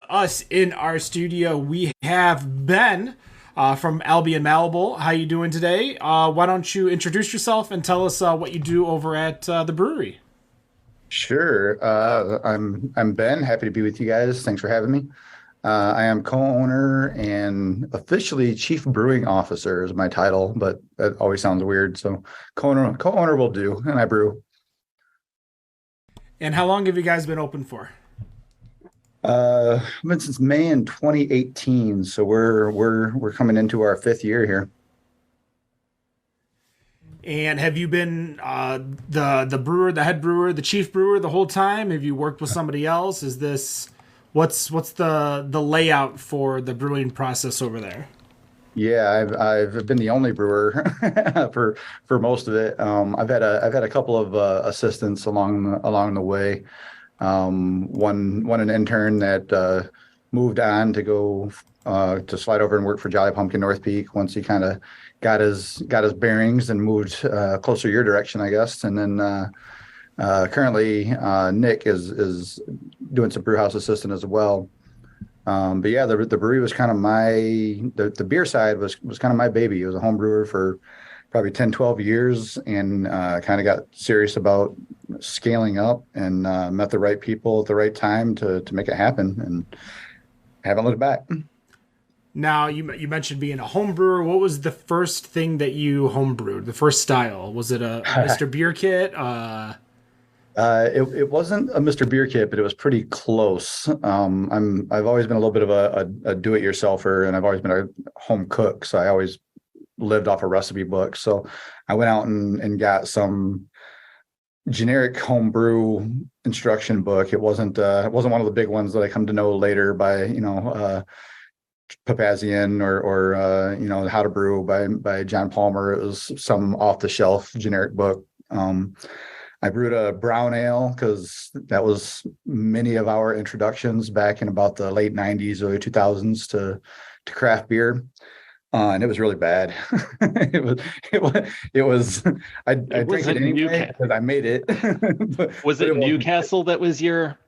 us in our studio, we have Ben from Albion Malleable. How you doing today? Why don't you introduce yourself and tell us what you do over at the brewery? Sure. I'm Ben. Happy to be with you guys. Thanks for having me. I am co-owner and officially chief brewing officer is my title, but that always sounds weird. So co-owner will do, and I brew. And how long have you guys been open for? I've been since May in 2018, so we're coming into our fifth year here. And have you been the brewer, the head brewer, the chief brewer the whole time? Have you worked with somebody else? Is this what's the layout for the brewing process over there? Yeah, I've been the only brewer for most of it. I've had a couple of assistants along the way. One an intern that moved on to go to slide over and work for Jolly Pumpkin North Peak once he kind of got his bearings and moved closer your direction, I guess. And then currently Nick is doing some brew house assistant as well. But yeah, the brewery was kind of the beer side was kind of my baby. It was a home brewer for probably 10, 12 years and kind of got serious about scaling up and met the right people at the right time to make it happen and haven't looked back. Now you mentioned being a home brewer. What was the first thing that you home brewed? The first style, was it a Mr. Beer kit? It wasn't a Mr. Beer kit, but it was pretty close. I've always been a little bit of a do-it-yourselfer, and I've always been a home cook, so I always lived off a recipe book. So I went out and got some generic homebrew instruction book. It wasn't one of the big ones that I come to know later by Papazian or How to Brew by John Palmer. It was some off the shelf generic book. I brewed a brown ale because that was many of our introductions back in about the late 90s, early 2000s to craft beer. And it was really bad. it was, it was, it was, I It drank it wasn't anyway Newcastle. because I made it. but, Was but it it wasn't. Newcastle that was your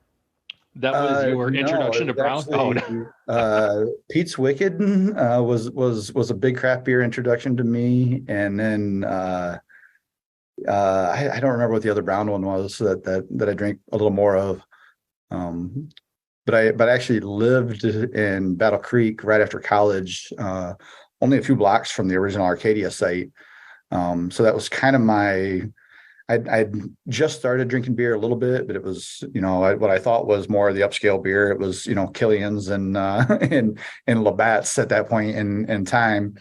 No, it introduction to was brown? Oh, actually Pete's Wicked was a big craft beer introduction to me. And then I don't remember what the other brown one was that I drank a little more of. Um, but I actually lived in Battle Creek right after college, only a few blocks from the original Arcadia site. So that was kind of I'd just started drinking beer a little bit, but it was, what I thought was more of the upscale beer. It was, Killian's and and Labatt's at that point in time.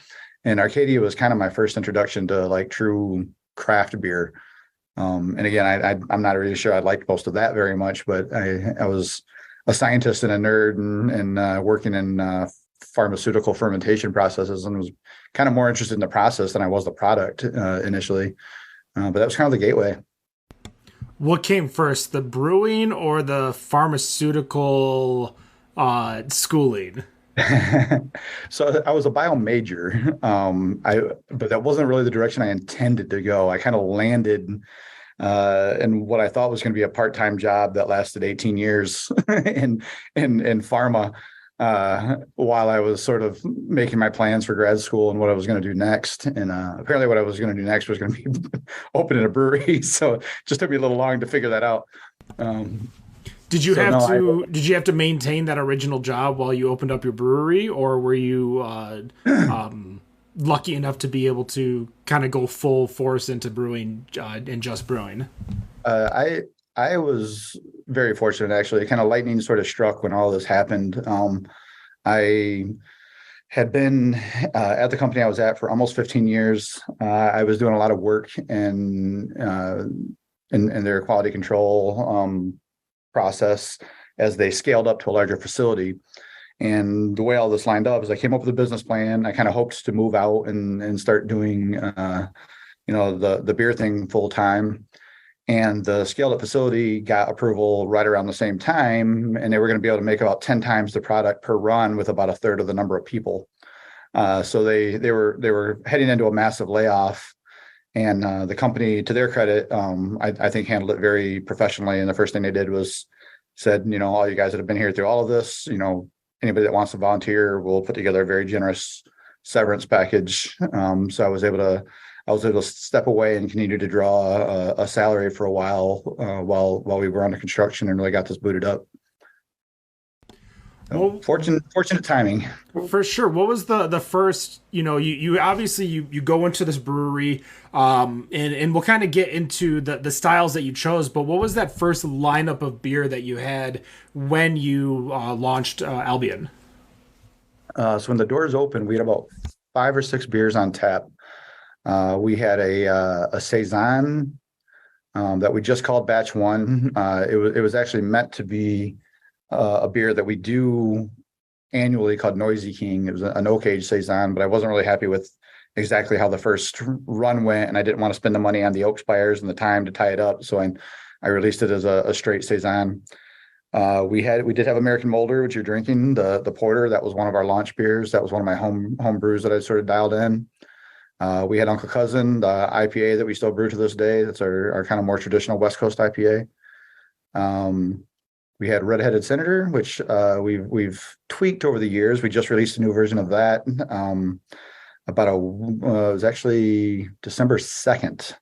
And Arcadia was kind of my first introduction to like true craft beer. And again, I'm not really sure I liked most of that very much, but I was a scientist and a nerd and working in pharmaceutical fermentation processes and was kind of more interested in the process than I was the product initially. But that was kind of the gateway. What came first, the brewing or the pharmaceutical schooling? So I was a bio major, but that wasn't really the direction I intended to go. I kind of landed in what I thought was going to be a part-time job that lasted 18 years in pharma, while I was sort of making my plans for grad school and what I was going to do next. And apparently what I was going to do next was going to be opening a brewery. So it just took me a little long to figure that out. Did you have to maintain that original job while you opened up your brewery, or were you lucky enough to be able to kind of go full force into brewing and just brewing? I was very fortunate, actually. Kind of lightning sort of struck when all this happened. I had been at the company I was at for almost 15 years. I was doing a lot of work in their quality control process as they scaled up to a larger facility. And the way all this lined up is I came up with a business plan. I kind of hoped to move out and start doing, the beer thing full time. And the scaled up facility got approval right around the same time. And they were going to be able to make about 10 times the product per run with about a third of the number of people. So they were heading into a massive layoff. And the company, to their credit, I think handled it very professionally. And the first thing they did was said, all you guys that have been here through all of this, anybody that wants to volunteer, we'll put together a very generous severance package. So I was able to step away and continue to draw a salary for a while we were under construction and really got this booted up. So Well, fortunate timing. for sure. What was the first, you obviously you go into this brewery, and we'll kind of get into the styles that you chose, but what was that first lineup of beer that you had when you launched Albion? So when the doors opened, we had about 5 or 6 beers on tap. We had a Saison that we just called Batch One. It was actually meant to be a beer that we do annually called Noisy King. It was an oak age Saison, but I wasn't really happy with exactly how the first run went, and I didn't want to spend the money on the oak spires and the time to tie it up. So I released it as a straight Saison. We did have American Molder, which you're drinking, the porter. That was one of our launch beers. That was one of my home brews that I sort of dialed in. We had Uncle Cousin, the IPA that we still brew to this day. That's our kind of more traditional West Coast IPA. We had Red-Headed Senator, which we've tweaked over the years. We just released a new version of that. It was actually December 2nd,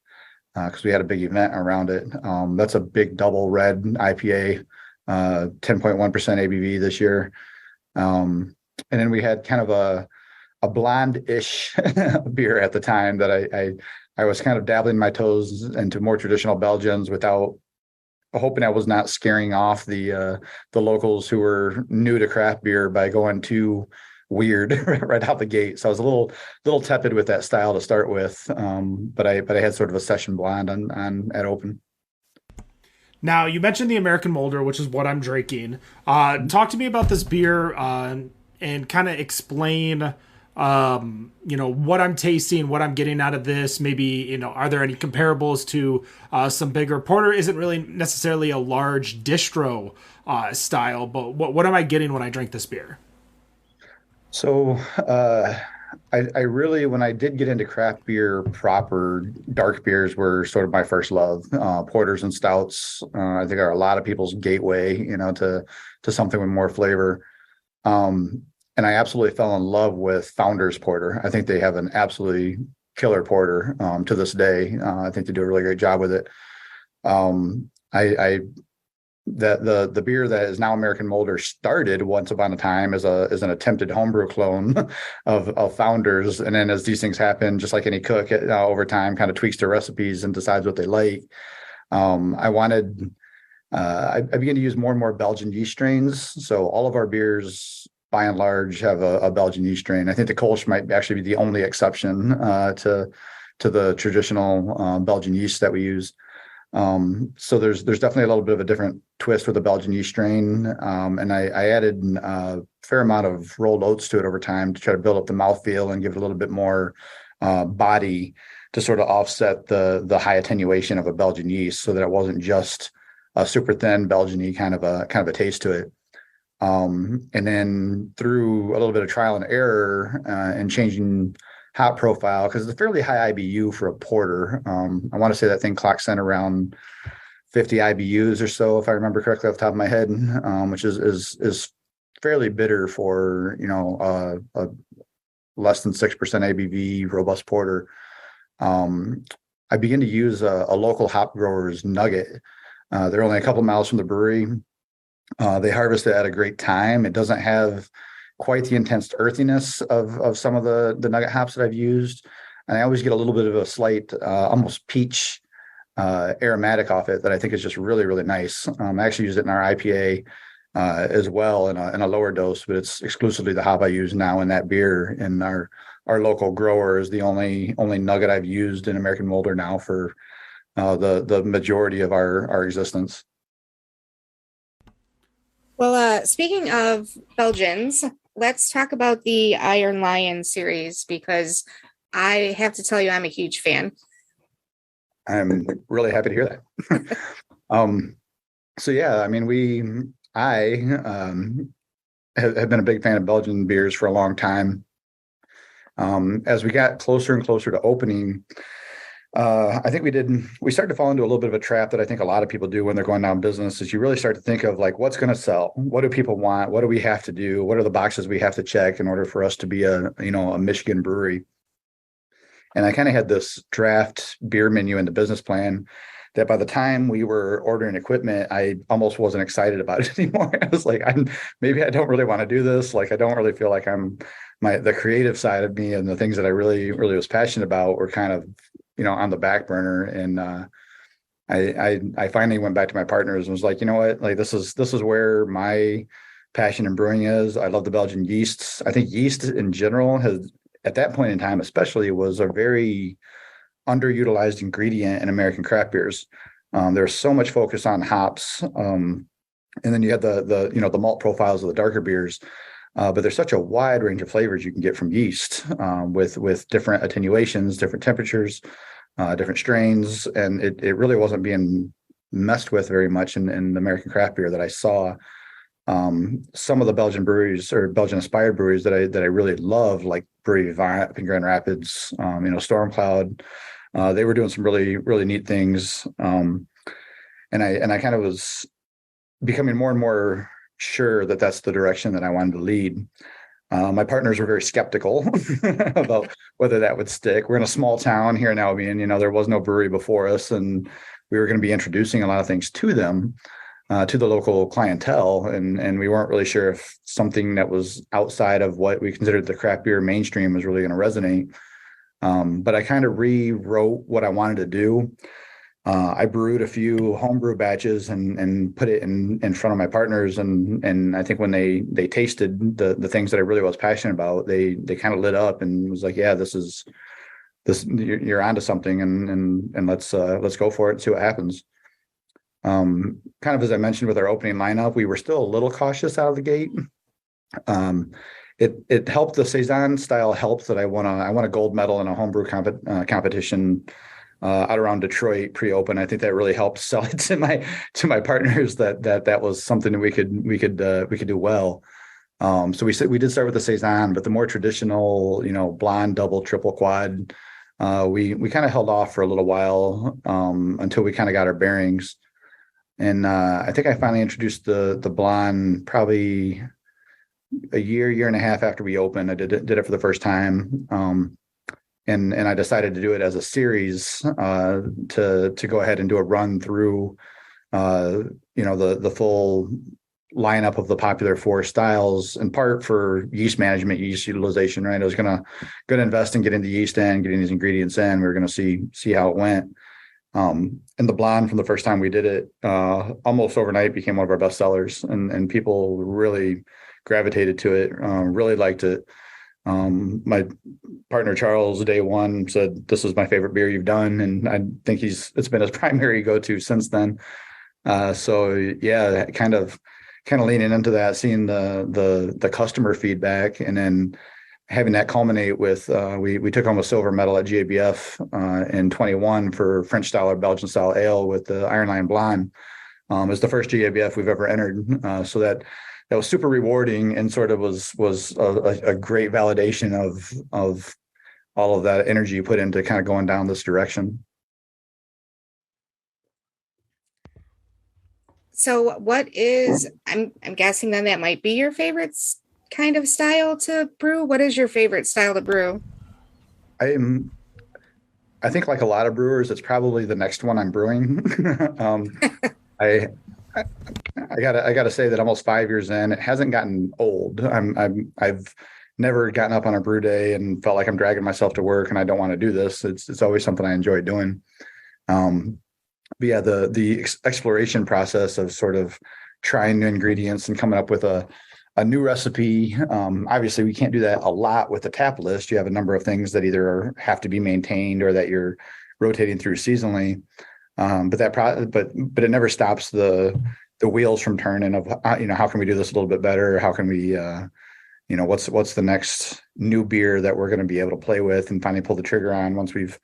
because we had a big event around it. That's a big double red IPA, 10.1% ABV this year. And then we had kind of a blonde-ish beer at the time that I was kind of dabbling my toes into more traditional Belgians without hoping I was not scaring off the locals who were new to craft beer by going too weird right out the gate. So I was a little tepid with that style to start with, but I had sort of a session blonde on at open. Now, you mentioned the American Molder, which is what I'm drinking. Talk to me about this beer, and kind of explain, what I'm tasting, what I'm getting out of this. Maybe, are there any comparables to some bigger porter? Isn't really necessarily a large distro style, but what am I getting when I drink this beer? So I really, when I did get into craft beer proper, dark beers were sort of my first love. Porters and stouts, I think, are a lot of people's gateway, to something with more flavor. And I absolutely fell in love with Founders Porter. I think they have an absolutely killer porter to this day. I think they do a really great job with it. The beer that is now American Molder started once upon a time as an attempted homebrew clone of Founders, and then as these things happen, just like any cook, over time kind of tweaks their recipes and decides what they like. I began to use more and more Belgian yeast strains, so all of our beers, by and large, have a Belgian yeast strain. I think the Kolsch might actually be the only exception to the traditional Belgian yeast that we use. So there's definitely a little bit of a different twist with the Belgian yeast strain. And I added a fair amount of rolled oats to it over time to try to build up the mouthfeel and give it a little bit more body to sort of offset the high attenuation of a Belgian yeast, so that it wasn't just a super thin Belgian-y kind of a taste to it. And then through a little bit of trial and error and changing hop profile, because it's a fairly high IBU for a porter. I want to say that thing clocks in around 50 IBUs or so, if I remember correctly off the top of my head, which is fairly bitter for a less than 6% ABV robust porter. I began to use a local hop grower's nugget. They're only a couple miles from the brewery. They harvest it at a great time. It doesn't have quite the intense earthiness of some of the nugget hops that I've used. And I always get a little bit of a slight, almost peach aromatic off it that I think is just really, really nice. I actually use it in our IPA as well in a lower dose, but it's exclusively the hop I use now in that beer. And our local grower is the only nugget I've used in American Molder now for the majority of our existence. Well, speaking of Belgians, let's talk about the Iron Lion series, because I have to tell you, I'm a huge fan. I'm really happy to hear that. So yeah, I mean, I have been a big fan of Belgian beers for a long time. As we got closer and closer to opening, I think we started to fall into a little bit of a trap that I think a lot of people do when they're going down business is you really start to think of like, what's going to sell? What do people want? What do we have to do? What are the boxes we have to check in order for us to be a Michigan brewery? And I kind of had this draft beer menu in the business plan that by the time we were ordering equipment, I almost wasn't excited about it anymore. I was like, maybe I don't really want to do this. Like, I don't really feel like the creative side of me and the things that I really, really was passionate about were kind of, on the back burner. And I finally went back to my partners and was like, you know what, like this is where my passion in brewing is. I love the Belgian yeasts. I think yeast in general has, at that point in time, especially, was a very underutilized ingredient in American craft beers. There's so much focus on hops, and then you have the malt profiles of the darker beers. But there's such a wide range of flavors you can get from yeast, with different attenuations, different temperatures, different strains, and it really wasn't being messed with very much in the American craft beer that I saw. Some of the Belgian breweries or Belgian inspired breweries that I really love, like Brewery Vivant up in Grand Rapids, Stormcloud, they were doing some really, really neat things. And I kind of was becoming more and more sure that that's the direction that I wanted to lead. My partners were very skeptical about whether that would stick. We're in a small town here in Albion. There was no brewery before us, and we were going to be introducing a lot of things to them, to the local clientele. And we weren't really sure if something that was outside of what we considered the craft beer mainstream was really going to resonate. But I kind of rewrote what I wanted to do. I brewed a few homebrew batches and put it in front of my partners. And I think when they tasted the things that I really was passionate about, they kind of lit up and was like, yeah, this, you're onto something, and let's go for it and see what happens. Kind of as I mentioned with our opening lineup, we were still a little cautious out of the gate. It helped. The Saison style helped that I won a gold medal in a homebrew competition out around Detroit pre-open. I think that really helped sell it to my partners that was something that we could do well. So we did start with the Saison, but the more traditional, blonde, double, triple, quad, we kind of held off for a little while until we kind of got our bearings. And I think I finally introduced the blonde probably a year and a half after we opened. I did it for the first time. And I decided to do it as a series to go ahead and do a run through, the full lineup of the popular four styles, in part for yeast management, yeast utilization. Right, I was gonna invest in getting the yeast in, getting these ingredients in. We were gonna see how it went. And the blonde, from the first time we did it, almost overnight became one of our best sellers, and people really gravitated to it. Really liked it. My partner Charles, day one, said, "This is my favorite beer you've done," and I think it's been his primary go-to since then. So yeah, kind of leaning into that, seeing the customer feedback, and then having that culminate with we took home a silver medal at GABF in 21 for French style or Belgian style ale with the Iron Lion Blonde. It's the first GABF we've ever entered, so that was super rewarding, and sort of was a great validation of all of that energy you put into kind of going down this direction. So what is, I'm guessing then that might be your favorite kind of style to brew. What is your favorite style to brew? I think, like a lot of brewers, it's probably the next one I'm brewing. I gotta say that almost 5 years in, it hasn't gotten old. I've never gotten up on a brew day and felt like I'm dragging myself to work and I don't want to do this. It's always something I enjoy doing. But yeah, the exploration process of sort of trying new ingredients and coming up with a new recipe. Obviously, we can't do that a lot with the tap list. You have a number of things that either have to be maintained or that you're rotating through seasonally. But it never stops the wheels from turning of, how can we do this a little bit better? How can we, what's the next new beer that we're going to be able to play with and finally pull the trigger on once we've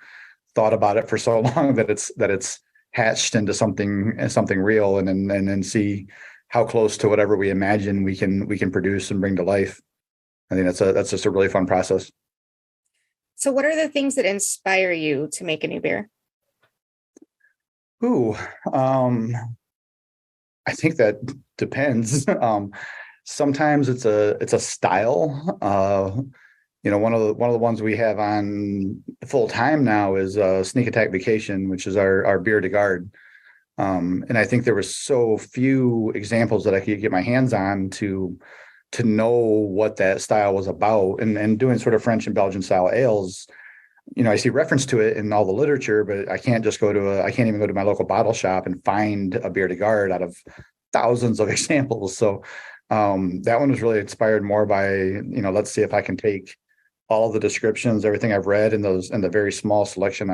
thought about it for so long that it's hatched into something real, and then see how close to whatever we imagine we can produce and bring to life. I think that's just a really fun process. So what are the things that inspire you to make a new beer? Ooh, I think that depends. Sometimes it's a style. One of the ones we have on full time now is Sneak Attack Vacation, which is our beer de garde. And I think there was so few examples that I could get my hands on to know what that style was about. And doing sort of French and Belgian style ales, I see reference to it in all the literature, but I can't even go to my local bottle shop and find a beer de garde out of thousands of examples. So that one was really inspired more by, let's see if I can take all of the descriptions, everything I've read in the very small selection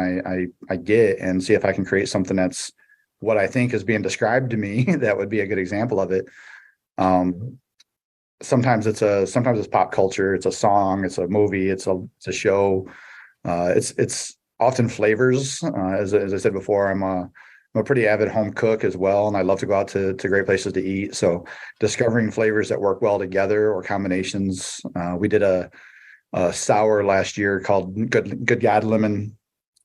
I get, and see if I can create something that's what I think is being described to me. That would be a good example of it. Um, sometimes it's pop culture, it's a song, it's a movie, it's a show. It's often flavors. As I said before, I'm a pretty avid home cook as well, and I love to go out to great places to eat. So discovering flavors that work well together or combinations. We did a sour last year called Good God Lemon,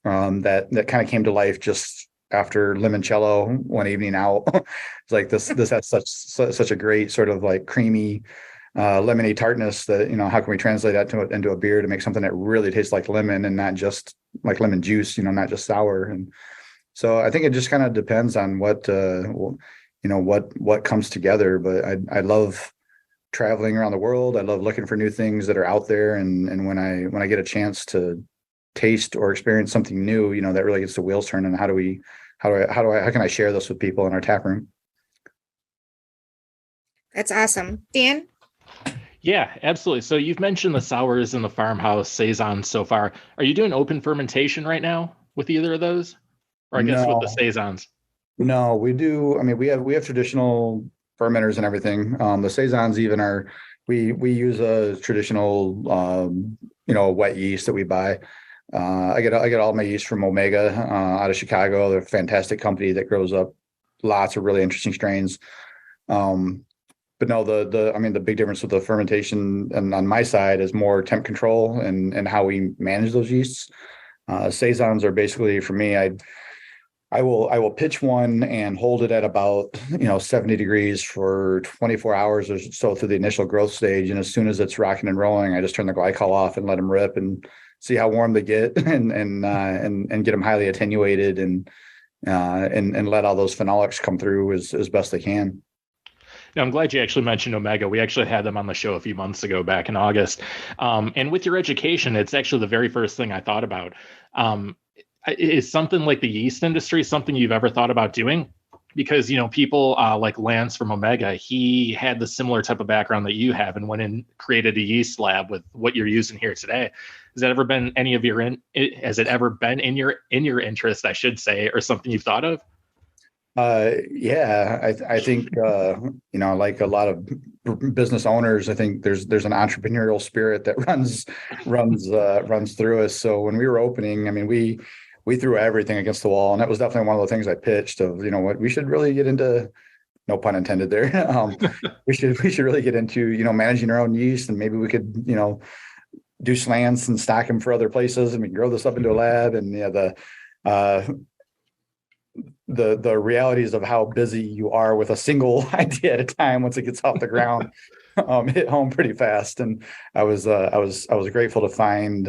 that kind of came to life just after limoncello one evening out. It's like this has such a great sort of like creamy lemony tartness that, how can we translate that into a beer to make something that really tastes like lemon and not just like lemon juice, not just sour. And so I think it just kind of depends on what comes together. But I love traveling around the world. I love looking for new things that are out there. And when I get a chance to taste or experience something new, that really gets the wheels turning. How can I share this with people in our tap room? That's awesome. Dan? Yeah, absolutely. So you've mentioned the sours and the farmhouse saisons so far. Are you doing open fermentation right now with either of those? Or I guess with the No, saisons? no, we do. I mean, we have traditional fermenters and everything. The saisons even are, we use a traditional, wet yeast that we buy. I get all my yeast from Omega, out of Chicago. They're a fantastic company that grows up lots of really interesting strains. But no, the big difference with the fermentation and on my side is more temp control and how we manage those yeasts. Saisons are basically, for me, I will pitch one and hold it at about 70 degrees for 24 hours or so through the initial growth stage, and as soon as it's rocking and rolling, I just turn the glycol off and let them rip and see how warm they get, and get them highly attenuated, and let all those phenolics come through as best they can. Now, I'm glad you actually mentioned Omega. We actually had them on the show a few months ago, back in August. And with your education, it's actually the very first thing I thought about. Um, is something like the yeast industry something you've ever thought about doing? Because people like Lance from Omega, he had the similar type of background that you have, and went and created a yeast lab with what you're using here today. Has that ever been any of your has it ever been in your interest, I should say, or something you've thought of? Yeah, I think, like a lot of business owners, I think there's an entrepreneurial spirit that runs through us. So when we were opening, I mean, we threw everything against the wall, and that was definitely one of the things I pitched of, what we should really get into, no pun intended there. We should really get into, managing our own yeast, and maybe we could, do slants and stack them for other places, and we can grow this up into a lab. And uh, the realities of how busy you are with a single idea at a time once it gets off the ground hit home pretty fast. And I was grateful to find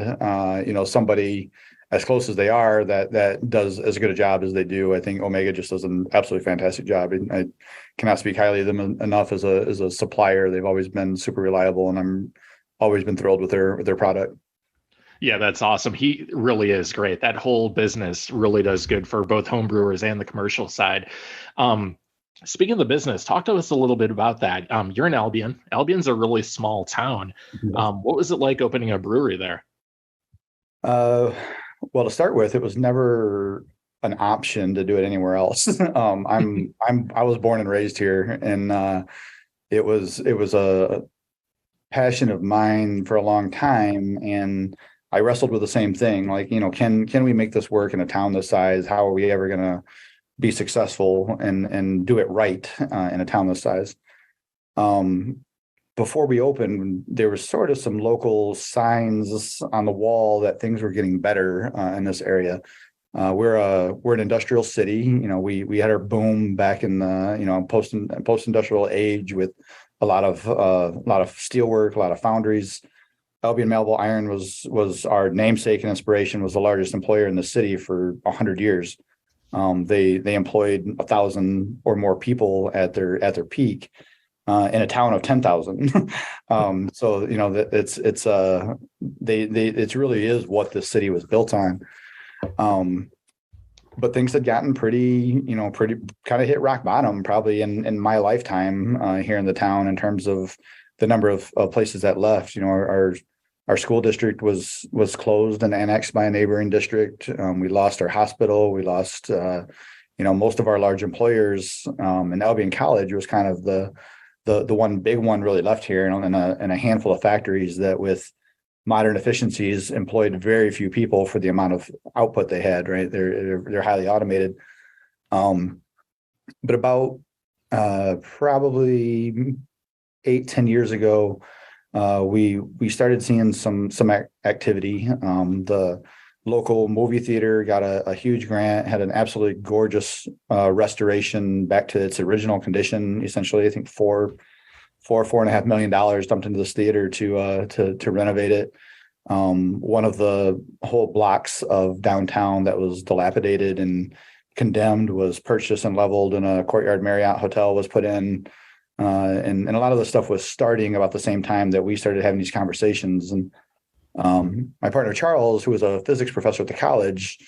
somebody as close as they are that does as good a job as they do. I think Omega just does an absolutely fantastic job. I cannot speak highly of them enough as a supplier. They've always been super reliable, and I'm always been thrilled with their product. Yeah, that's awesome. He really is great. That whole business really does good for both home brewers and the commercial side. Um, Speaking of the business, talk to us a little bit about that. You're in Albion. Albion's a really small town. What was it like opening a brewery there? Uh, well, to start with, it was never an option to do it anywhere else. I was born and raised here, and it was a passion of mine for a long time, and I wrestled with the same thing. Like, can we make this work in a town this size? How are we ever going to be successful and do it right in a town this size? Before we opened, there was sort of some local signs on the wall that things were getting better in this area. We're an industrial city. We had our boom back in the post industrial age with a lot of steel work, a lot of foundries. Albion Malleable Iron was our namesake and inspiration. Was the largest employer in the city for 100 years. They employed 1,000 or more people at their peak in a town of 10,000. So that it really is what the city was built on. But things had gotten pretty kind of hit rock bottom probably in my lifetime here in the town in terms of the number of places that left. Our school district was closed and annexed by a neighboring district. We lost our hospital. We lost most of our large employers. And Albion College was kind of the one big one really left here, and a handful of factories that with modern efficiencies employed very few people for the amount of output they had. Right, they're highly automated. But about probably 8-10 years ago, we started seeing some activity. The local movie theater got a huge grant, had an absolutely gorgeous restoration back to its original condition. Essentially, I think $4.5 million dumped into this theater to renovate it. One of the whole blocks of downtown that was dilapidated and condemned was purchased and leveled, and a Courtyard Marriott hotel was put in. And a lot of the stuff was starting about the same time that we started having these conversations. And my partner, Charles, who was a physics professor at the college,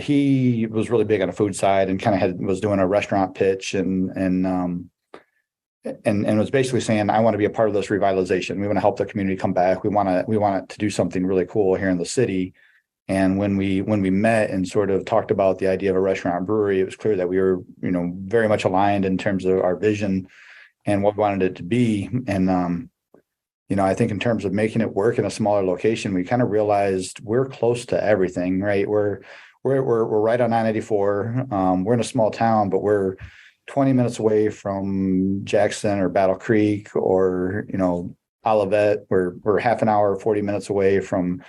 he was really big on the food side and kind of was doing a restaurant pitch and was basically saying, I want to be a part of this revitalization. We want to help the community come back. We want to do something really cool here in the city. And when we met and sort of talked about the idea of a restaurant brewery, it was clear that we were, very much aligned in terms of our vision and what we wanted it to be. And, I think in terms of making it work in a smaller location, we kind of realized we're close to everything, right? We're right on 984. We're in a small town, but we're 20 minutes away from Jackson or Battle Creek or, Olivet. We're half an hour, 40 minutes away from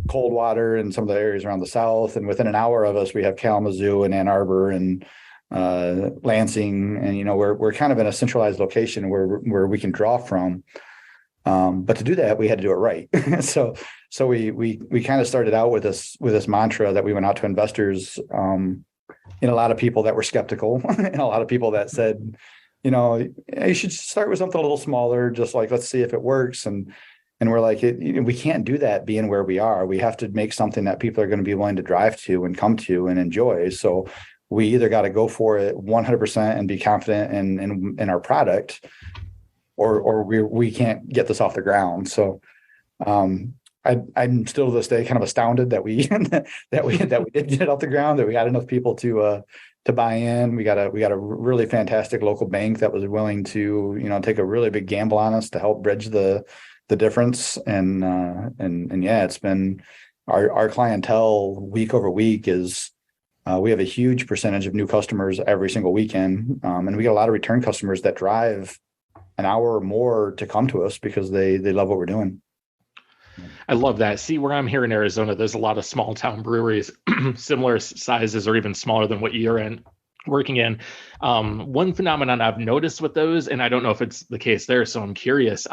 Coldwater and some of the areas around the south. And within an hour of us, we have Kalamazoo and Ann Arbor and Lansing. And, we're kind of in a centralized location where we can draw from. But to do that, we had to do it right. So we kind of started out with this mantra that we went out to investors, a lot of people that were skeptical and a lot of people that said, you should start with something a little smaller, just like, let's see if it works. And we're like, we can't do that being where we are. We have to make something that people are going to be willing to drive to and come to and enjoy. So we either got to go for it 100% and be confident in our product, or we can't get this off the ground. So I'm still to this day kind of astounded that we that we did get it off the ground, that we got enough people to buy in. We got a really fantastic local bank that was willing to take a really big gamble on us to help bridge the difference. And yeah, it's been our clientele week over week is we have a huge percentage of new customers every single weekend, and we get a lot of return customers that drive an hour or more to come to us because they love what we're doing. I love that. See, where I'm here in Arizona, there's a lot of small town breweries, similar sizes or even smaller than what you're working in. One phenomenon I've noticed with those, and I don't know if it's the case there, so I'm curious.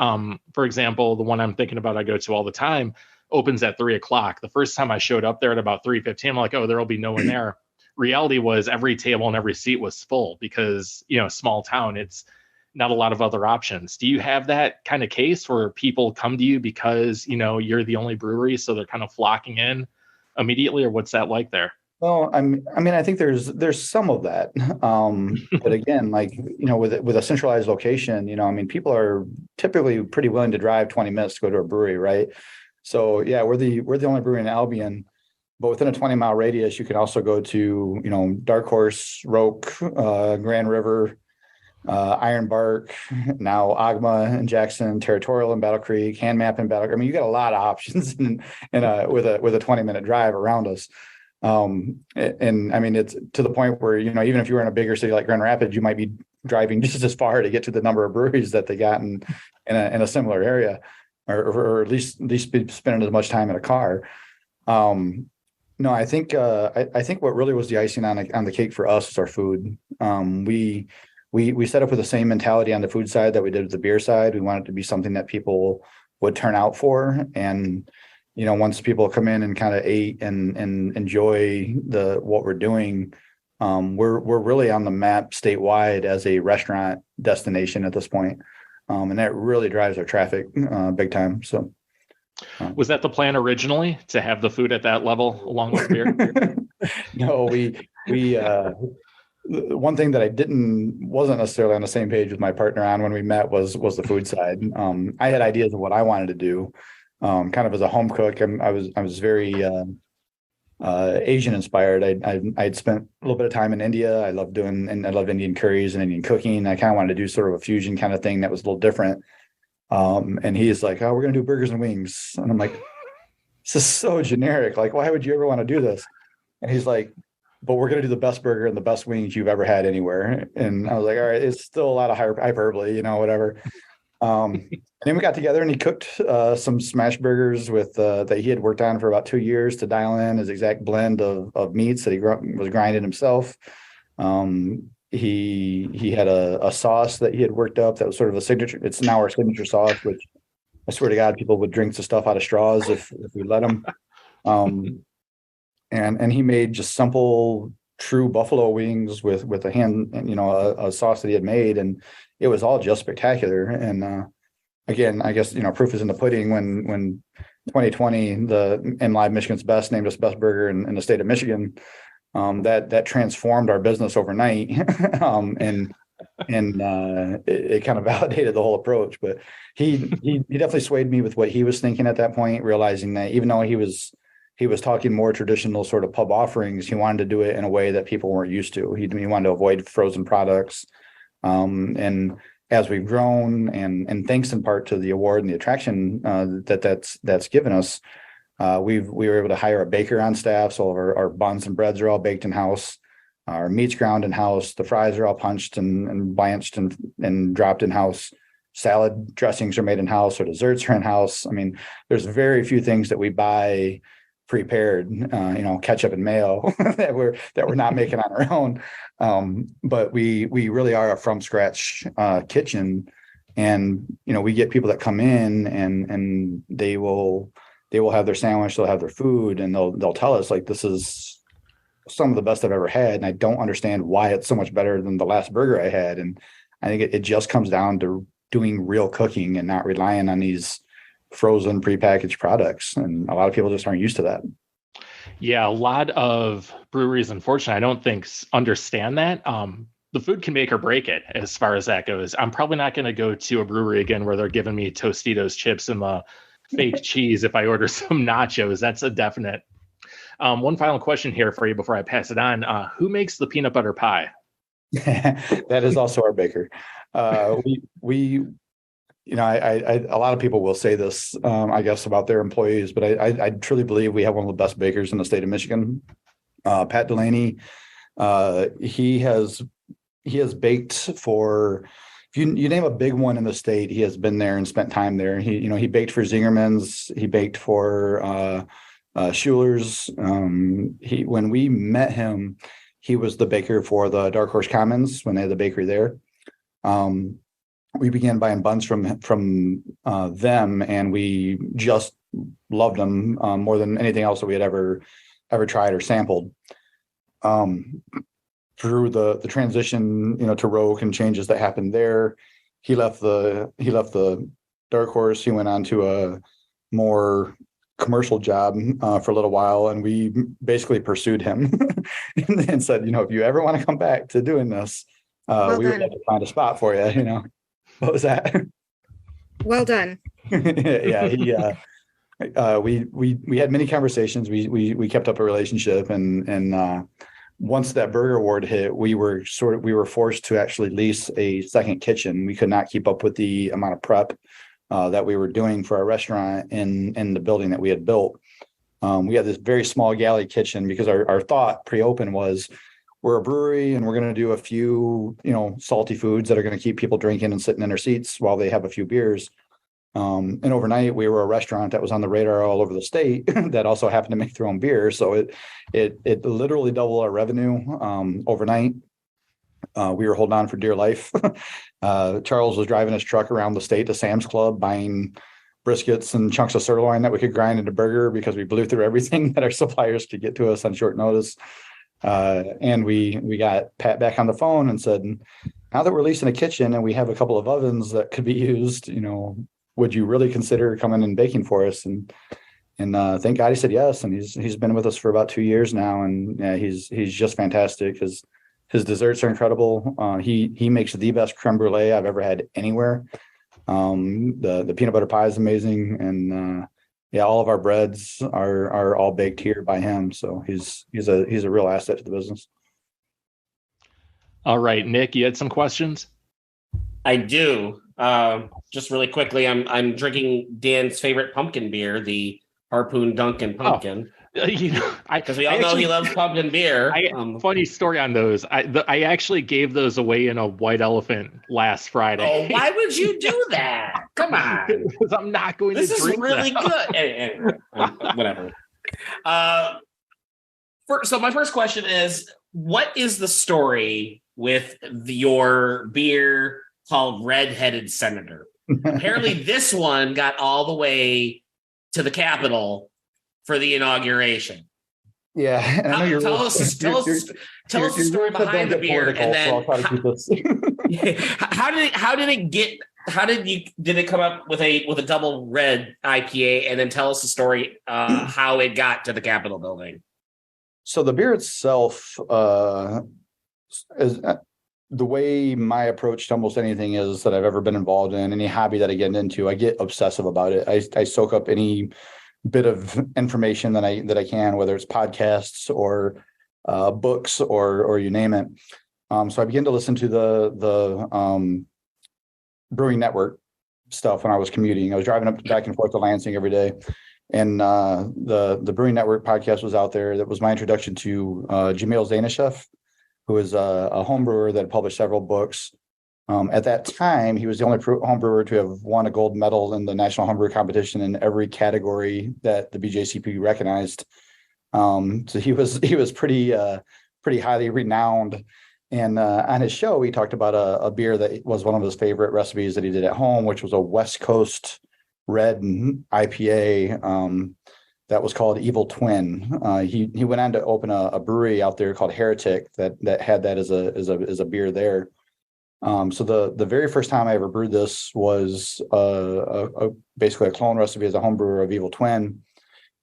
For example, the one I'm thinking about, I go to all the time, opens at 3:00. The first time I showed up there at about 3:15, I'm like, oh, there'll be no one there. Reality was every table and every seat was full because, small town, it's not a lot of other options. Do you have that kind of case where people come to you because, you're the only brewery, so they're kind of flocking in immediately, or what's that like there? Well, I think there's some of that. But again, with a centralized location, people are typically pretty willing to drive 20 minutes to go to a brewery, right? So yeah, we're the only brewery in Albion, but within a 20-mile radius, you can also go to, Dark Horse, Roke, Grand River, Iron Bark, now Agma and Jackson, Territorial and Battle Creek, Hand Map and Battle. You got a lot of options with a 20-minute drive around us. It's to the point where, even if you were in a bigger city like Grand Rapids, you might be driving just as far to get to the number of breweries that they got in a similar area, or at least spending as much time in a car. No, I think I think what really was the icing on the cake for us is our food. We set up with the same mentality on the food side that we did with the beer side. We want it to be something that people would turn out for, and once people come in and kind of ate and enjoy the what we're doing, we're really on the map statewide as a restaurant destination at this point, and that really drives our traffic big time. So. Was that the plan originally, to have the food at that level along with beer? No, we one thing that wasn't necessarily on the same page with my partner on when we met was the food side. I had ideas of what I wanted to do, kind of as a home cook. I was very Asian inspired. I'd spent a little bit of time in India. I love Indian curries and Indian cooking. I kind of wanted to do sort of a fusion kind of thing that was a little different. And he's like, "Oh, we're gonna do burgers and wings," and I'm like, "This is so generic. Like, why would you ever want to do this?" And he's like, "But we're gonna do the best burger and the best wings you've ever had anywhere." And I was like, "All right, it's still a lot of hyperbole, whatever." And then we got together and he cooked some smash burgers with that he had worked on for about 2 years to dial in his exact blend of meats that he was grinding himself. He had a sauce that he had worked up that was sort of a signature. It's now our signature sauce, which I swear to God, people would drink the stuff out of straws if we let them. And he made just simple, true buffalo wings with a hand, a sauce that he had made, and it was all just spectacular. And again, I guess proof is in the pudding. When 2020, the MLive Michigan's Best named us best burger in the state of Michigan. That transformed our business overnight, and it kind of validated the whole approach. But he definitely swayed me with what he was thinking at that point, realizing that even though he was talking more traditional sort of pub offerings, he wanted to do it in a way that people weren't used to. He wanted to avoid frozen products, and as we've grown, and thanks in part to the award and the attraction that's given us. We were able to hire a baker on staff, so our buns and breads are all baked in house. Our meat's ground in house. The fries are all punched and blanched and dropped in house. Salad dressings are made in house, or desserts are in house. I mean, there's very few things that we buy prepared. Ketchup and mayo that we're not making on our own. But we really are a from scratch kitchen, and we get people that come in and they will have their sandwich, they'll have their food, and they'll tell us, like, this is some of the best I've ever had, and I don't understand why it's so much better than the last burger I had. And I think it just comes down to doing real cooking and not relying on these frozen prepackaged products, and a lot of people just aren't used to that. Yeah, a lot of breweries, unfortunately, I don't think understand that. The food can make or break it as far as that goes. I'm probably not going to go to a brewery again where they're giving me Tostitos chips and the fake cheese if I order some nachos. That's a definite. One final question here for you before I pass it on. Who makes the peanut butter pie? That is also our baker. We a lot of people will say this, I guess, about their employees, but I truly believe we have one of the best bakers in the state of Michigan. Pat Delaney, he has baked for. You name a big one in the state, he has been there and spent time there. He baked for Zingerman's. He baked for Schuler's. When we met him, he was the baker for the Dark Horse Commons when they had the bakery there. We began buying buns from them, and we just loved them more than anything else that we had ever tried or sampled. Through the transition, to Rogue and changes that happened there, he left the Dark Horse. He went on to a more commercial job for a little while, and we basically pursued him and said, if you ever want to come back to doing this, we would have to find a spot for you. What was that? Well done. Yeah, we had many conversations. We kept up a relationship, and once that burger award hit, we were forced to actually lease a second kitchen. We could not keep up with the amount of prep that we were doing for our restaurant in the building that we had built. We had this very small galley kitchen because our thought pre-open was, we're a brewery and we're going to do a few, salty foods that are going to keep people drinking and sitting in their seats while they have a few beers. And overnight we were a restaurant that was on the radar all over the state that also happened to make their own beer. So it literally doubled our revenue overnight. We were holding on for dear life. Charles was driving his truck around the state to Sam's Club, buying briskets and chunks of sirloin that we could grind into burger because we blew through everything that our suppliers could get to us on short notice. And we got Pat back on the phone and said, now that we're leasing a kitchen and we have a couple of ovens that could be used, would you really consider coming and baking for us? And thank God he said yes. And he's been with us for about 2 years now. And yeah, he's just fantastic. His desserts are incredible. He makes the best creme brulee I've ever had anywhere. The peanut butter pie is amazing. And yeah, all of our breads are all baked here by him. So he's a real asset to the business. All right, Nick, you had some questions? I do. Just really quickly, I'm drinking Dan's favorite pumpkin beer, the Harpoon Dunkin' Pumpkin. Because we all know he loves pumpkin beer. Funny story on those. I actually gave those away in a White Elephant last Friday. Oh, why would you do that? Come on. Because I'm not going to drink This is really them. good. Anyway, whatever. So my first question is, what is the story with your beer called Red-Headed Senator? Apparently this one got all the way to the Capitol for the inauguration. Yeah, and I know tell us the story behind the beer, and then did it come up with a double red IPA, and then tell us the story how it got to the Capitol building. So the beer itself is the way my approach to almost anything is that I've ever been involved in, any hobby that I get into, I get obsessive about it. I soak up any bit of information that I can, whether it's podcasts or books or you name it. So I began to listen to the Brewing Network stuff when I was commuting. I was driving back and forth to Lansing every day, and the Brewing Network podcast was out there. That was my introduction to Jamil Zainasheff, who is a home brewer that published several books. At that time, he was the only home brewer to have won a gold medal in the National Homebrew Competition in every category that the BJCP recognized. So he was pretty highly renowned. And on his show, he talked about a beer that was one of his favorite recipes that he did at home, which was a West Coast red IPA that was called Evil Twin. He went on to open a brewery out there called Heretic that had that as a beer there. So the very first time I ever brewed this was basically a clone recipe as a home brewer of Evil Twin.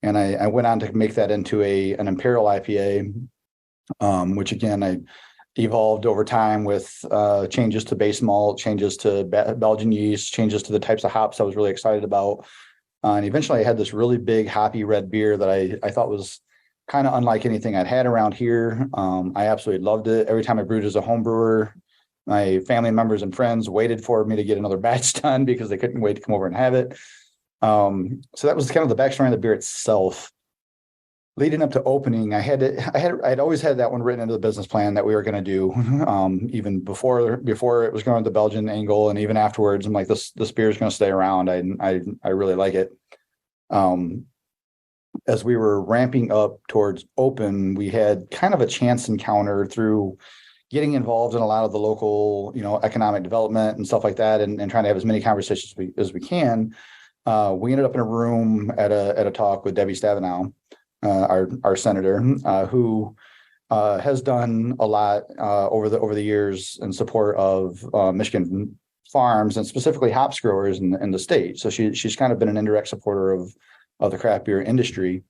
And I went on to make that into an Imperial IPA, which again, I evolved over time with changes to base malt, changes to Belgian yeast, changes to the types of hops I was really excited about. And eventually I had this really big hoppy red beer that I thought was kind of unlike anything I'd had around here. I absolutely loved it. Every time I brewed as a home brewer, my family members and friends waited for me to get another batch done because they couldn't wait to come over and have it. So that was kind of the backstory of the beer itself. Leading up to opening, I'd always had that one written into the business plan that we were going to do, even before it was going to the Belgian angle, and even afterwards. I'm like, this beer is going to stay around. I really like it. As we were ramping up towards open, we had kind of a chance encounter through getting involved in a lot of the local, economic development and stuff like that, and trying to have as many conversations as we can. We ended up in a room at a talk with Debbie Stabenow, our senator, who has done a lot over the years in support of Michigan farms and specifically hops growers in the state. So she's kind of been an indirect supporter of the craft beer industry.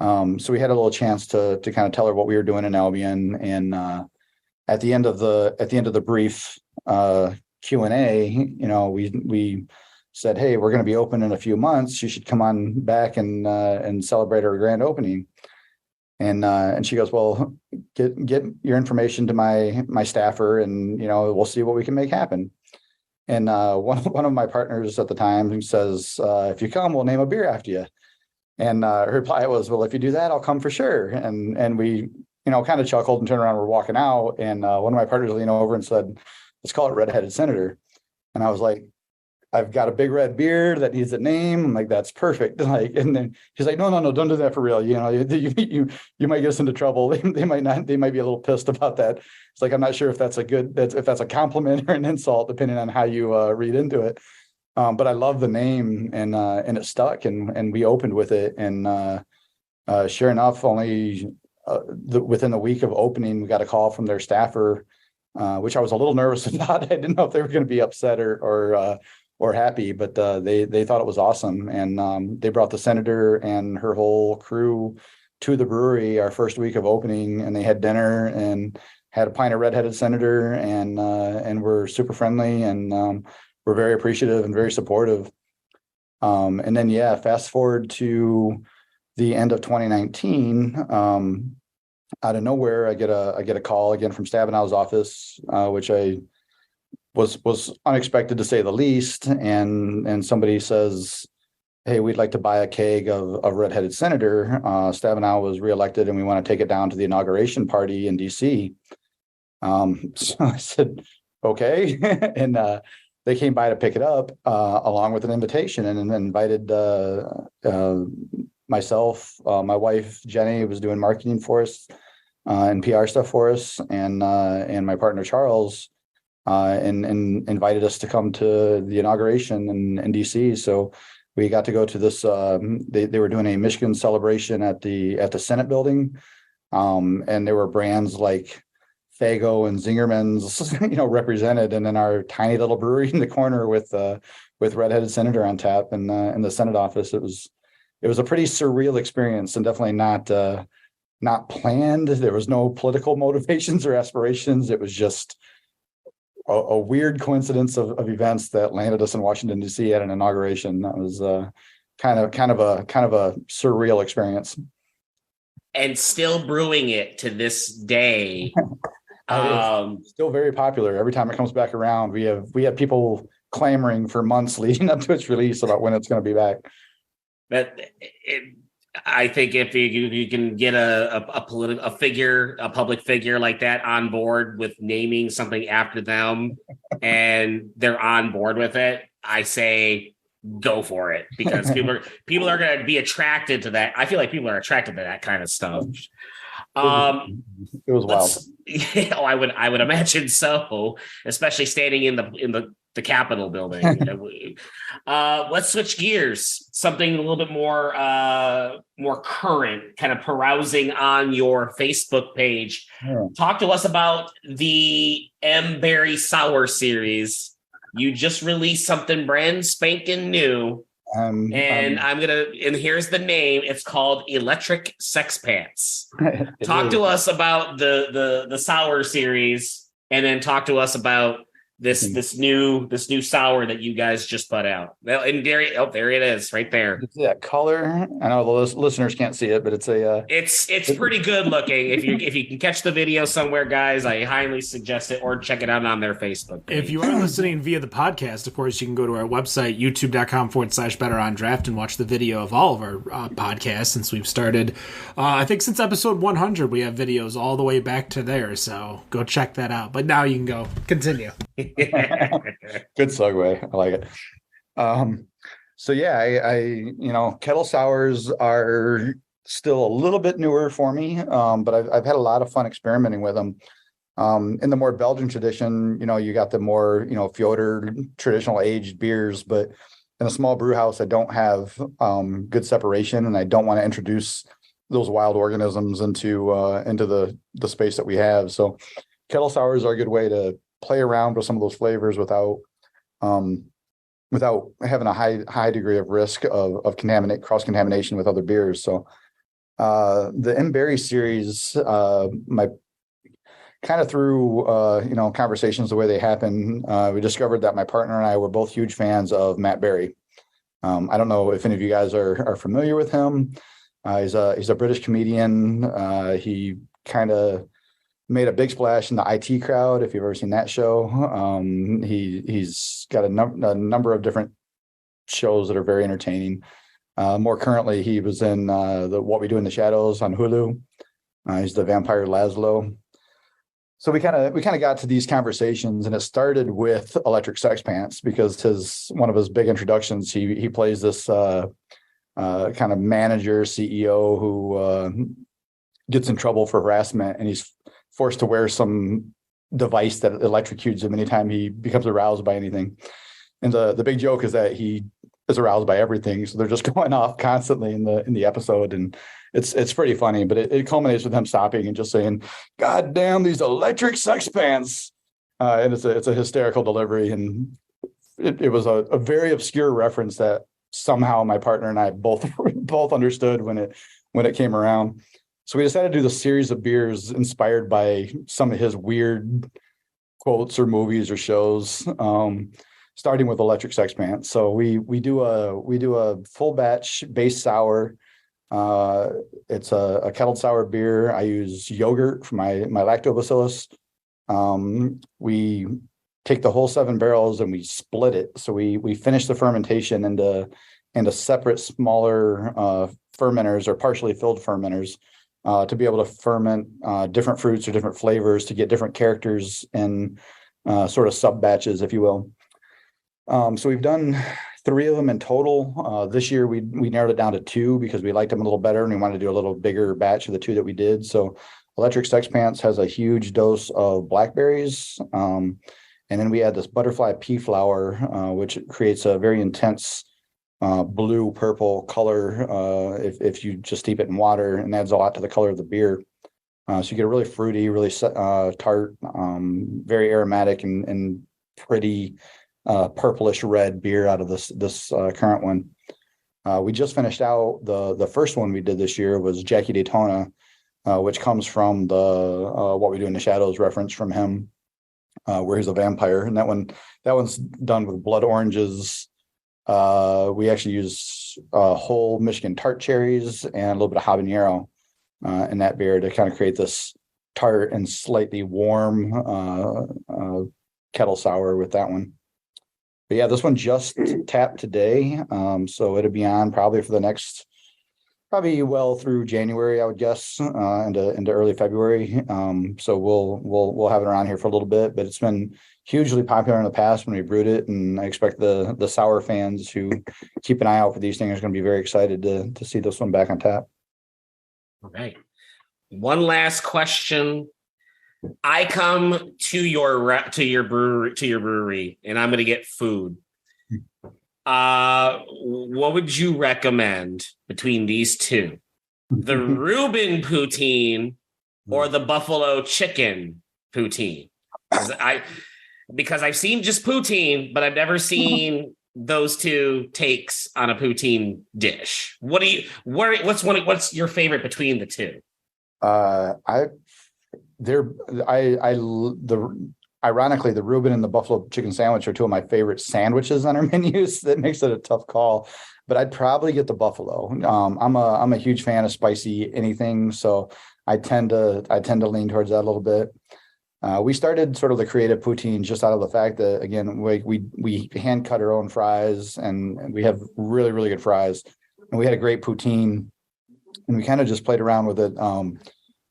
So we had a little chance to kind of tell her what we were doing in Albion, and at the end of the brief Q&A, we said, hey, we're going to be open in a few months. You should come on back and celebrate our grand opening. And she goes, well, get your information to my staffer, and we'll see what we can make happen. And one of my partners at the time says, if you come, we'll name a beer after you. And her reply was, well, if you do that, I'll come for sure. And we kind of chuckled and turned around. We're walking out, and one of my partners leaned over and said, let's call it Red-Headed Senator. And I was like, I've got a big red beard that needs a name. I'm like, that's perfect. Like, and then she's like, no, don't do that for real. You know, you might get us into trouble. They might not, they might be a little pissed about that. It's like, I'm not sure if that's a compliment or an insult, depending on how you read into it. But I love the name, and it stuck, and we opened with it. And sure enough, only within the week of opening, we got a call from their staffer, which I was a little nervous about. I didn't know if they were going to be upset or happy, but they thought it was awesome. And they brought the senator and her whole crew to the brewery our first week of opening, and they had dinner and had a pint of redheaded senator, and were super friendly, and we're very appreciative and very supportive. And then, fast forward to the end of 2019, out of nowhere, I get a call again from Stabenow's office, which I was unexpected, to say the least. And somebody says, hey, we'd like to buy a keg of redheaded senator. Stabenow was reelected, and we want to take it down to the inauguration party in DC. So I said, okay. And they came by to pick it up, along with an invitation, and then invited myself, my wife Jenny was doing marketing for us, and PR stuff for us, and my partner Charles, and invited us to come to the inauguration in DC. So we got to go to this. They were doing a Michigan celebration at the Senate building, and there were brands like Fago and Zingerman's, represented, and then our tiny little brewery in the corner with redheaded senator on tap in the Senate office. It was a pretty surreal experience, and definitely not planned. There was no political motivations or aspirations. It was just a weird coincidence of events that landed us in Washington D.C. at an inauguration. That was kind of a surreal experience. And still brewing it to this day. It's still very popular. Every time it comes back around, we have people clamoring for months leading up to its release about when it's going to be back. I think if you can get a public figure like that on board with naming something after them, and they're on board with it, I say go for it, because people are going to be attracted to that. I feel like people are attracted to that kind of stuff. It was wild. I would imagine so, especially standing in the Capitol building. Let's switch gears. Something a little bit more current, kind of carousing on your Facebook page. Yeah. Talk to us about the M Berry Sour series. You just released something brand spanking new. And here's the name. It's called Electric Sex Pants. Talk to us about the sour series, and then talk to us about this new sour that you guys just put out. Well, and there it is, right there. That color. I know the listeners can't see it, but it's it's pretty good looking. If you can catch the video somewhere, guys, I highly suggest it, or check it out on their Facebook page. If you are listening via the podcast, of course, you can go to our website, youtube.com/betterondraft, and watch the video of all of our podcasts since we've started. I think since episode 100, we have videos all the way back to there. So go check that out. But now you can go continue. Good segue. I like it. So yeah, I kettle sours are still a little bit newer for me, but I've had a lot of fun experimenting with them. In the more Belgian tradition, you got the more Fjorder traditional aged beers, but in a small brew house, I don't have good separation, and I don't want to introduce those wild organisms into the space that we have. So kettle sours are a good way to play around with some of those flavors without having a high degree of risk of cross contamination with other beers. So the M Berry series, my kind of through conversations the way they happen, we discovered that my partner and I were both huge fans of Matt Berry. I don't know if any of you guys are familiar with him. He's a British comedian. He kind of made a big splash in the IT Crowd, if you've ever seen that show. He's got a number of different shows that are very entertaining. More currently, he was in the What We Do in the Shadows on Hulu. He's the vampire Laszlo. So we kind of got to these conversations, and it started with Electric Sex Pants because one of his big introductions, he plays this kind of manager CEO who gets in trouble for harassment, and he's forced to wear some device that electrocutes him anytime he becomes aroused by anything. And the big joke is that he is aroused by everything, so they're just going off constantly in the episode, and it's pretty funny. But it culminates with him stopping and just saying, "God damn these electric sex pants," and it's a hysterical delivery, and it was a very obscure reference that somehow my partner and I both understood when it came around. So we decided to do the series of beers inspired by some of his weird quotes or movies or shows. Starting with Electric Sex Pants. So we do a full batch base sour. It's a kettled sour beer. I use yogurt for my lactobacillus. We take the whole 7 barrels and we split it. So we finish the fermentation into separate smaller fermenters or partially filled fermenters to be able to ferment different fruits or different flavors to get different characters in sort of sub batches, if you will. So we've done 3 of them in total. This year we narrowed it down to 2 because we liked them a little better and we wanted to do a little bigger batch of the 2 that we did. So Electric Sex Pants has a huge dose of blackberries. And then we add this butterfly pea flower, which creates a very intense blue purple color if you just steep it in water, and adds a lot to the color of the beer. So you get a really fruity, really tart, very aromatic and pretty purplish red beer out of this current one. We just finished out the first one we did this year was Jackie Daytona, which comes from the What We Do in the Shadows reference from him, where he's a vampire, and that one's done with blood oranges. We actually use whole Michigan tart cherries and a little bit of habanero in that beer to kind of create this tart and slightly warm kettle sour with that one. But yeah, this one just tapped today, so it'll be on probably for the next, well through January, I would guess, into early February. So we'll have it around here for a little bit, but it's been hugely popular in the past when we brewed it, and I expect the sour fans who keep an eye out for these things are going to be very excited to see this one back on tap. All right. One last question. I come to your brewery, and I'm going to get food. What would you recommend between these 2? The Reuben poutine or the buffalo chicken poutine? Because I've seen just poutine, but I've never seen those 2 takes on a poutine dish. What's your favorite between the 2? Ironically, the Reuben and the buffalo chicken sandwich are 2 of my favorite sandwiches on our menus. That makes it a tough call, but I'd probably get the buffalo. I'm a huge fan of spicy anything, so I tend to lean towards that a little bit. We started sort of the creative poutine just out of the fact that, again, we hand cut our own fries, and we have really, really good fries, and we had a great poutine, and we kind of just played around with it.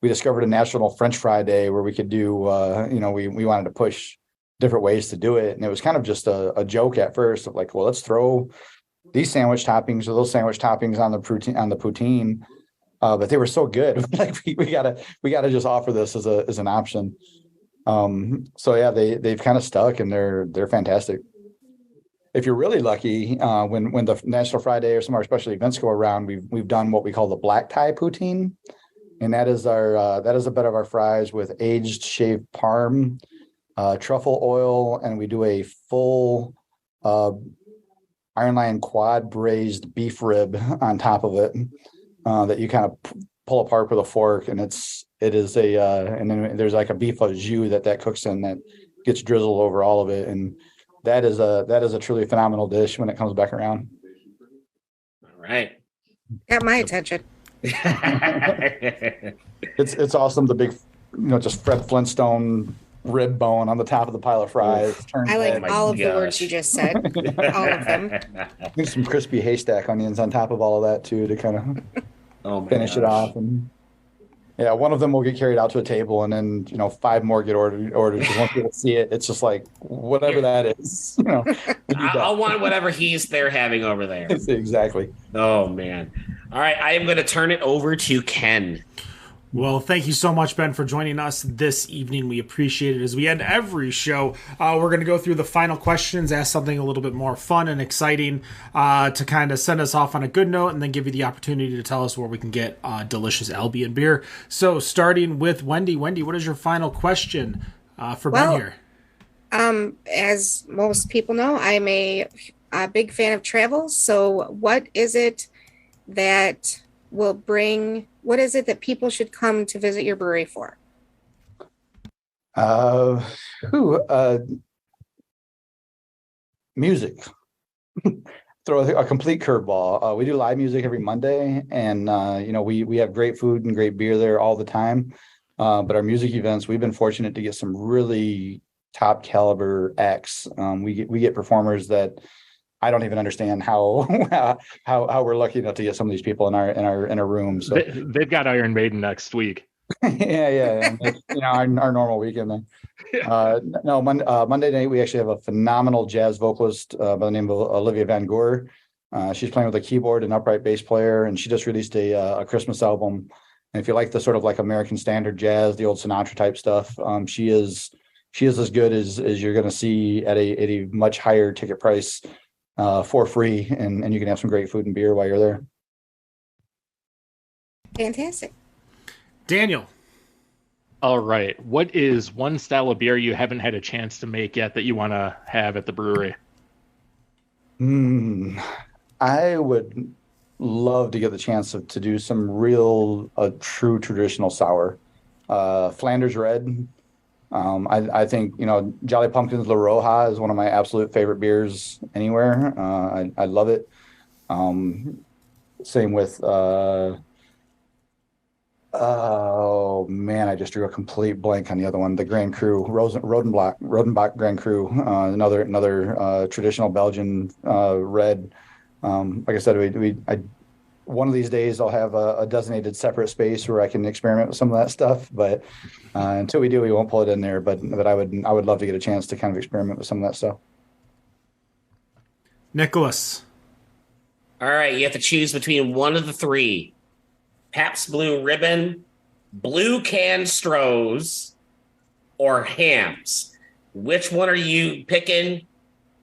We discovered a National French Fry Day where we could do, we wanted to push different ways to do it. And it was kind of just a joke at first of like, well, let's throw these sandwich toppings or those sandwich toppings on the poutine. But they were so good. Like we gotta just offer this as an option. So yeah, they've kind of stuck, and they're fantastic. If you're really lucky, when the National Friday or some of our special events go around, we've done what we call the black tie poutine. And that is a bed of our fries with aged shaved parm, truffle oil, and we do a full Iron Lion quad braised beef rib on top of it that you kind of pull apart with a fork, and it is and then there's like a beef au jus that cooks in that gets drizzled over all of it, and that is a truly phenomenal dish when it comes back around. All right, Got my attention. It's awesome. The big, just Fred Flintstone rib bone on the top of the pile of fries. I like all of the words you just said. All of them. I think some crispy haystack onions on top of all of that too to kind of finish it off. And Yeah, one of them will get carried out to a table, and then five more get ordered because once people see it, it's just like whatever that is. We need I'll that. want whatever they're having over there. Exactly. Oh man! All right, I am going to turn it over to Ken. Well, thank you so much, Ben, for joining us this evening. We appreciate it. As we end every show, we're going to go through the final questions, ask something a little bit more fun and exciting to kind of send us off on a good note, and then give you the opportunity to tell us where we can get delicious Albion beer. So, starting with Wendy. Wendy, what is your final question for Ben here? As most people know, I'm a big fan of travel. So, what is it that what is it that people should come to visit your brewery for? Music. Throw a complete curveball. We do live music every Monday, and we have great food and great beer there all the time. But our music events, we've been fortunate to get some really top caliber acts. We get performers that I don't even understand how we're lucky enough to get some of these people in our room. So they've got Iron Maiden next week. yeah. Our normal weekend then. No, Monday night we actually have a phenomenal jazz vocalist by the name of Olivia Van Goor. She's playing with a keyboard and upright bass player, and she just released a Christmas album. And if you like the sort of like American standard jazz, the old Sinatra type stuff, she is as good as you're going to see at a much higher ticket price. For free, and you can have some great food and beer while you're there. Fantastic. Daniel. All right. What is one style of beer you haven't had a chance to make yet that you want to have at the brewery? I would love to get the chance to do some real, true traditional sour. Flanders Red. I think, Jolly Pumpkins La Roja is one of my absolute favorite beers anywhere. I love it. Same with, oh man, I just drew a complete blank on the other one. The Grand Cru, Rodenbach Grand Cru, another traditional Belgian red. Like I said, one of these days I'll have a designated separate space where I can experiment with some of that stuff. But until we do, we won't pull it in there. But I would love to get a chance to kind of experiment with some of that stuff. Nicholas. All right, you have to choose between one of the three: Pabst Blue Ribbon, Blue Can Strohs, or Hams. Which one are you picking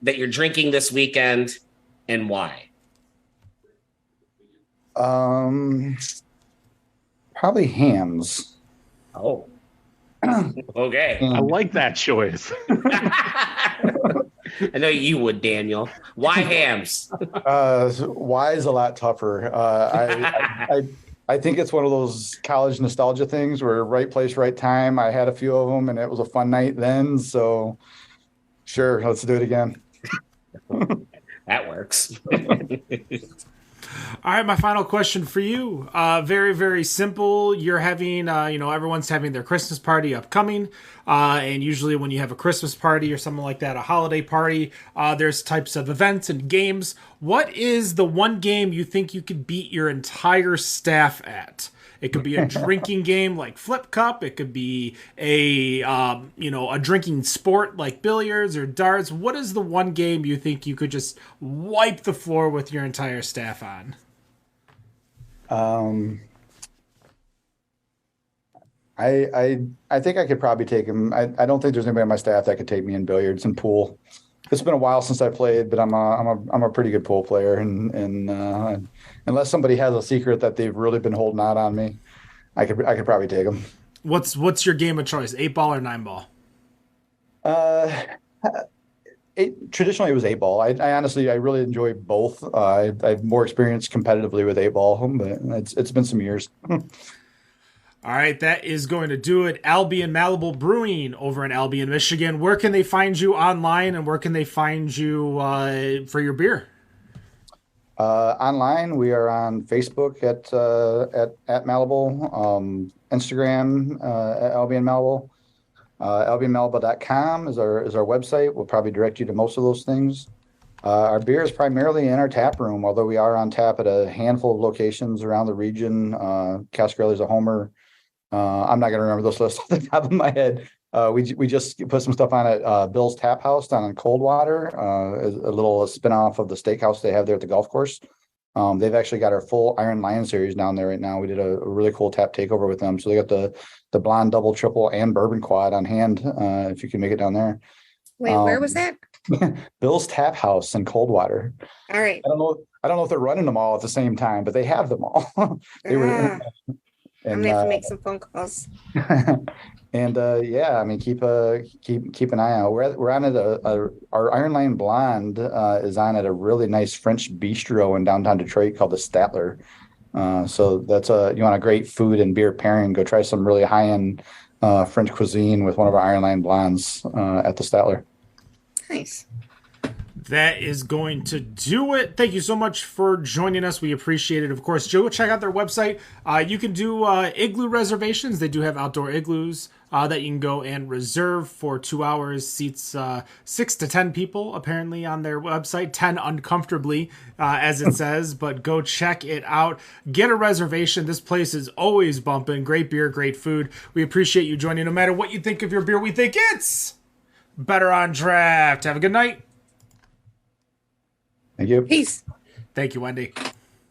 that you're drinking this weekend, and why? Probably Hams. Oh, okay. I like that choice. I know you would, Daniel. Why Hams? Why is a lot tougher. I think it's one of those college nostalgia things where right place, right time. I had a few of them, and it was a fun night then. So, sure, let's do it again. That works. All right, my final question for you. Very, very simple. You're having, everyone's having their Christmas party upcoming. And usually when you have a Christmas party or something like that, a holiday party, there's types of events and games. What is the one game you think you could beat your entire staff at? It could be a drinking game like Flip Cup. It could be a drinking sport like billiards or darts. What is the one game you think you could just wipe the floor with your entire staff on? I think I could probably take him. I don't think there's anybody on my staff that could take me in billiards and pool. It's been a while since I played, but I'm a pretty good pool player, and unless somebody has a secret that they've really been holding out on me, I could probably take them. What's your game of choice? 8-ball or 9-ball? Traditionally it was 8-ball. I honestly really enjoy both. I have more experience competitively with 8-ball, but it's been some years. All right, that is going to do it. Albion Malleable Brewing over in Albion, Michigan. Where can they find you online, and where can they find you for your beer? Online, we are on Facebook at Malleable, Instagram at Albion Malleable. AlbionMalleable.com is our website. We'll probably direct you to most of those things. Our beer is primarily in our tap room, although we are on tap at a handful of locations around the region. Cascarelli's a homer. I'm not going to remember those lists off the top of my head. We just put some stuff on at Bill's Tap House down in Coldwater, a little spinoff of the steakhouse they have there at the golf course. They've actually got our full Iron Lion series down there right now. We did a really cool tap takeover with them. So they got the blonde double, triple, and bourbon quad on hand. If you can make it down there. Wait, where was that? Bill's Tap House in Coldwater. All right. I don't know if they're running them all at the same time, but they have them all. They were. I'm And, gonna have to make some phone calls. and yeah, I mean, keep an eye out. We're on at our Iron Lion Blonde is on at a really nice French bistro in downtown Detroit called the Statler. So that's you want a great food and beer pairing, go try some really high end French cuisine with one of our Iron Lion Blondes at the Statler. Nice. That is going to do it. Thank you so much for joining us. We appreciate it. Of course, Joe, check out their website. You can do igloo reservations. They do have outdoor igloos that you can go and reserve for 2 hours. Seats 6 to 10 people, apparently, on their website. 10 uncomfortably, as it says. But go check it out. Get a reservation. This place is always bumping. Great beer, great food. We appreciate you joining. No matter what you think of your beer, we think it's better on draft. Have a good night. Thank you. Peace. Thank you, Wendy.